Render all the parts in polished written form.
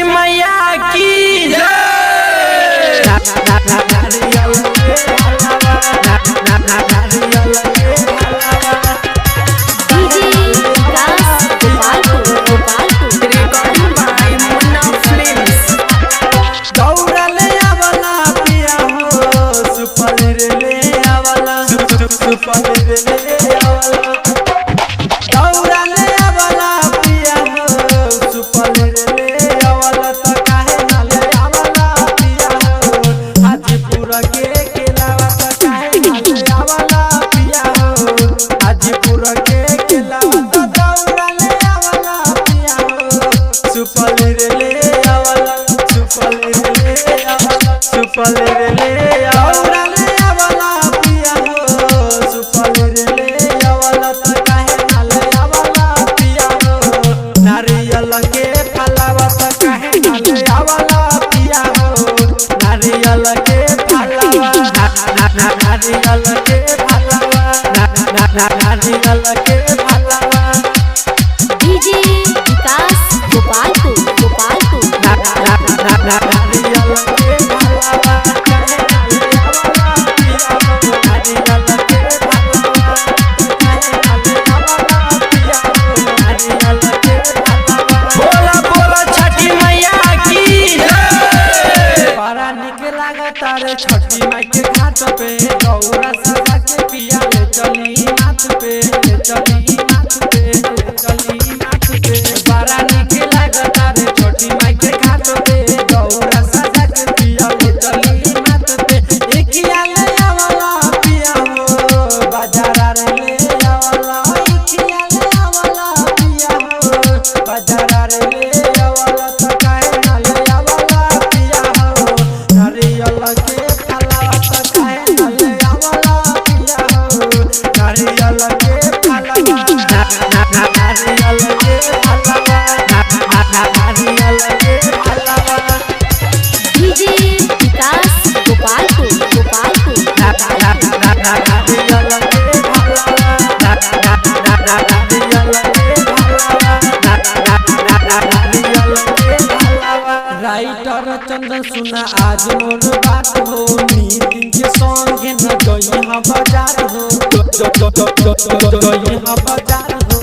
छठी मैया की जय। डीजे विकास गोपालपुर बोला बोला छठी मैया की जय। बड़ा निक लागता रे छठी माई के घाट पे गौरा सजा के पिया ले चली माथ पे ले चली माथ पे ले चली माथ पे बड़ा निक लागता रे छठी माई के घाट पे गौरा सजा के पिया ले चली माथ पे एकिया ले आवला पिया हो बाजार रे ले आवला एकिया ले आवला पिया हो बाजार रे ले आवला त काहे ना ले आवला पिया हो नारियल के फलवा त काहे ना ले आवला पिया हो नारियल के फलवा नारियल के फलवा नारियल के फलवा डीजे विकास गोपालपुर राइटर चंदन सुना आज मोर बात हो नीतिन के संगे न गई बाजार हो गई बाजार हो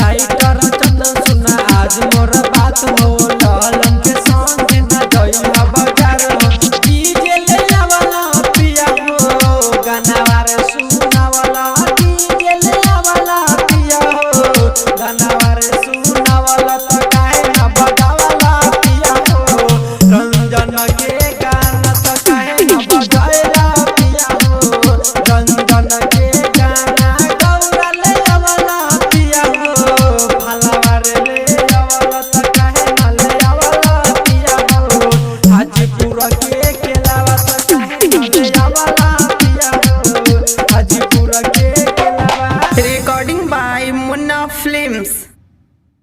राइटर चंदन सुना आज मोर बात हो लालन के संगे न गई बाजार हो डीजे ले आवला पिया हो गाना वारे सुना वाला डीजे ले आवला पिया हो गाना वारे सुना वाला त काहे ना बजावला पिया हो रंजन के गाना त काहे ना बजाएला पिया हो रंजन के गाना गौरा ले आवला पिया हो फलवा रे ले आवला त काहे ना ले आवला पिया हो हाजीपुर के केलावा त काहे ना ले आवला